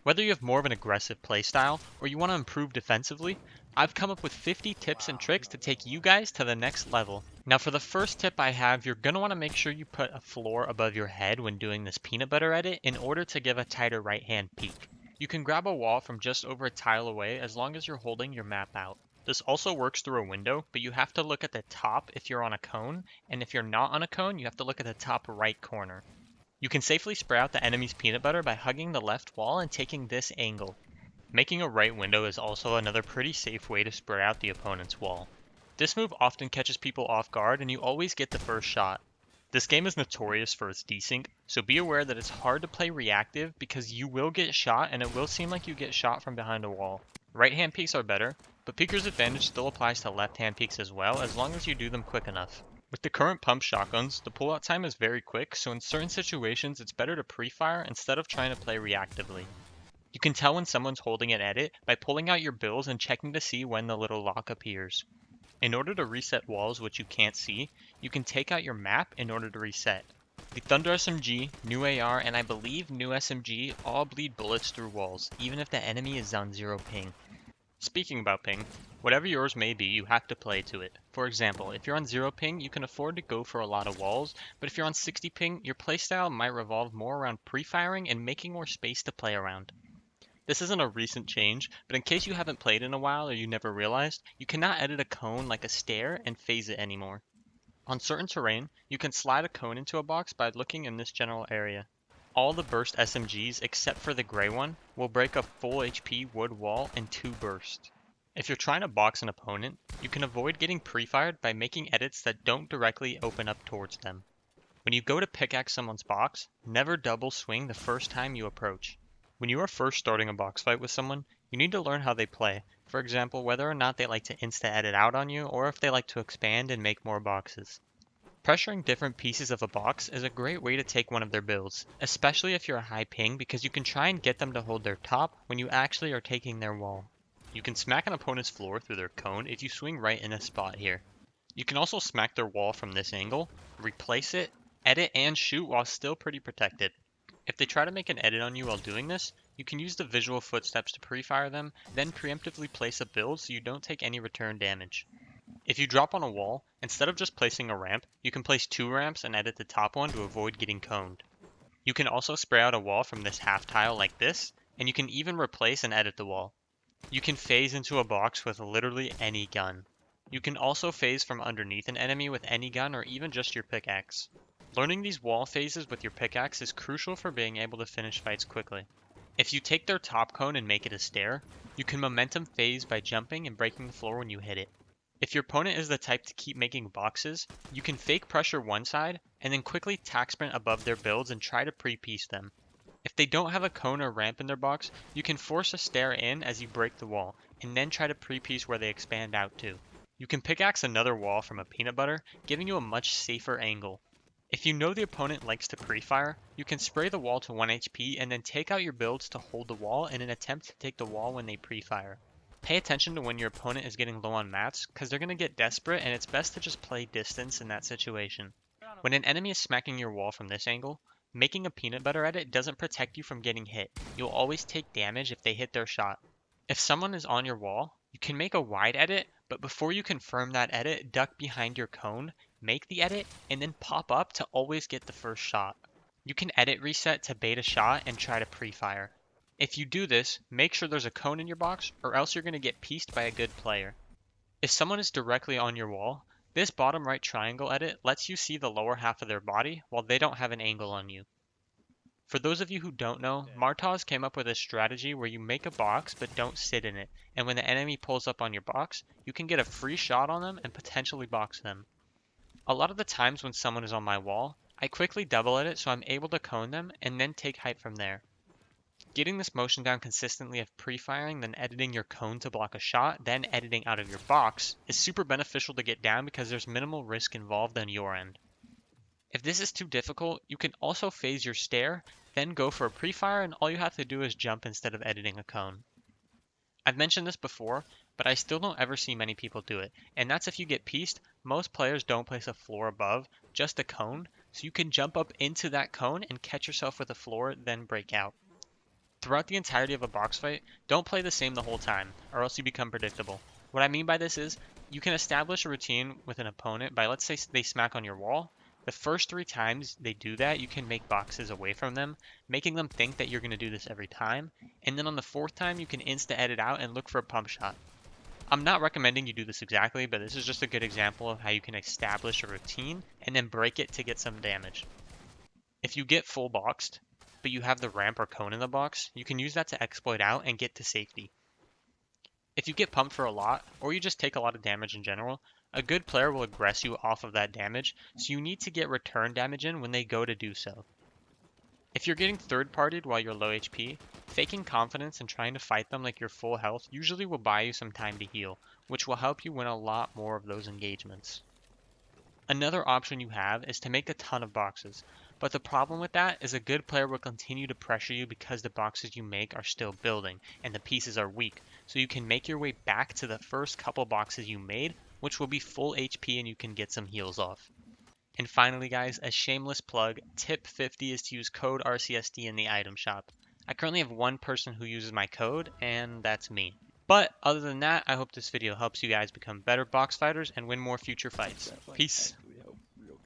Whether you have more of an aggressive playstyle or you want to improve defensively, I've come up with 50 tips and tricks to take you guys to the next level. Now for the first tip I have, you're going to want to make sure you put a floor above your head when doing this peanut butter edit in order to give a tighter right hand peek. You can grab a wall from just over a tile away as long as you're holding your map out. This also works through a window, but you have to look at the top if you're on a cone, and if you're not on a cone, you have to look at the top right corner. You can safely spray out the enemy's peanut butter by hugging the left wall and taking this angle. Making a right window is also another pretty safe way to spray out the opponent's wall. This move often catches people off guard and you always get the first shot. This game is notorious for its desync, so be aware that it's hard to play reactive because you will get shot and it will seem like you get shot from behind a wall. Right hand peeks are better, but peeker's advantage still applies to left hand peeks as well as long as you do them quick enough. With the current pump shotguns, the pullout time is very quick, so in certain situations it's better to pre-fire instead of trying to play reactively. You can tell when someone's holding an edit by pulling out your bills and checking to see when the little lock appears. In order to reset walls which you can't see, you can take out your map in order to reset. The Thunder SMG, new AR, and I believe new SMG all bleed bullets through walls, even if the enemy is on 0 ping. Speaking about ping, whatever yours may be, you have to play to it. For example, if you're on 0 ping, you can afford to go for a lot of walls, but if you're on 60 ping, your playstyle might revolve more around pre-firing and making more space to play around. This isn't a recent change, but in case you haven't played in a while or you never realized, you cannot edit a cone like a stair and phase it anymore. On certain terrain, you can slide a cone into a box by looking in this general area. All the burst SMGs except for the gray one will break a full HP wood wall in 2 bursts. If you're trying to box an opponent, you can avoid getting pre-fired by making edits that don't directly open up towards them. When you go to pickaxe someone's box, never double swing the first time you approach. When you are first starting a box fight with someone, you need to learn how they play. For example, whether or not they like to insta-edit out on you or if they like to expand and make more boxes. Pressuring different pieces of a box is a great way to take one of their builds, especially if you're a high ping because you can try and get them to hold their top when you actually are taking their wall. You can smack an opponent's floor through their cone if you swing right in a spot here. You can also smack their wall from this angle, replace it, edit and shoot while still pretty protected. If they try to make an edit on you while doing this, you can use the visual footsteps to pre-fire them, then preemptively place a build so you don't take any return damage. If you drop on a wall, instead of just placing a ramp, you can place 2 ramps and edit the top one to avoid getting coned. You can also spray out a wall from this half tile like this, and you can even replace and edit the wall. You can phase into a box with literally any gun. You can also phase from underneath an enemy with any gun or even just your pickaxe. Learning these wall phases with your pickaxe is crucial for being able to finish fights quickly. If you take their top cone and make it a stair, you can momentum phase by jumping and breaking the floor when you hit it. If your opponent is the type to keep making boxes, you can fake pressure one side and then quickly tack sprint above their builds and try to pre-piece them. If they don't have a cone or ramp in their box, you can force a stair in as you break the wall, and then try to pre-piece where they expand out to. You can pickaxe another wall from a peanut butter, giving you a much safer angle. If you know the opponent likes to pre-fire, you can spray the wall to 1 HP and then take out your builds to hold the wall in an attempt to take the wall when they pre-fire. Pay attention to when your opponent is getting low on mats, because they're going to get desperate and it's best to just play distance in that situation. When an enemy is smacking your wall from this angle, making a peanut butter edit doesn't protect you from getting hit. You'll always take damage if they hit their shot. If someone is on your wall, you can make a wide edit, but before you confirm that edit, duck behind your cone, make the edit, and then pop up to always get the first shot. You can edit reset to bait a shot and try to pre-fire. If you do this, make sure there's a cone in your box or else you're going to get pieced by a good player. If someone is directly on your wall, this bottom right triangle edit lets you see the lower half of their body while they don't have an angle on you. For those of you who don't know, Martaz came up with a strategy where you make a box but don't sit in it, and when the enemy pulls up on your box, you can get a free shot on them and potentially box them. A lot of the times when someone is on my wall, I quickly double edit so I'm able to cone them and then take height from there. Getting this motion down consistently of pre-firing, then editing your cone to block a shot, then editing out of your box is super beneficial to get down because there's minimal risk involved on your end. If this is too difficult, you can also phase your stair, then go for a pre-fire and all you have to do is jump instead of editing a cone. I've mentioned this before, but I still don't ever see many people do it, and that's if you get pieced, most players don't place a floor above, just a cone, so you can jump up into that cone and catch yourself with a floor, then break out. Throughout the entirety of a box fight, don't play the same the whole time, or else you become predictable. What I mean by this is, you can establish a routine with an opponent by, let's say they smack on your wall. The first 3 times they do that, you can make boxes away from them, making them think that you're going to do this every time. And then on the 4th time, you can insta-edit out and look for a pump shot. I'm not recommending you do this exactly, but this is just a good example of how you can establish a routine and then break it to get some damage. If you get full boxed, but you have the ramp or cone in the box, you can use that to exploit out and get to safety. If you get pumped for a lot, or you just take a lot of damage in general, a good player will aggress you off of that damage, so you need to get return damage in when they go to do so. If you're getting third-partied while you're low HP, faking confidence and trying to fight them like you're full health usually will buy you some time to heal, which will help you win a lot more of those engagements. Another option you have is to make a ton of boxes, but the problem with that is a good player will continue to pressure you because the boxes you make are still building and the pieces are weak, so you can make your way back to the first couple boxes you made, which will be full HP and you can get some heals off. And finally guys, a shameless plug, tip 50 is to use code RCSD in the item shop. I currently have one person who uses my code, and that's me. But other than that, I hope this video helps you guys become better box fighters and win more future fights. Peace.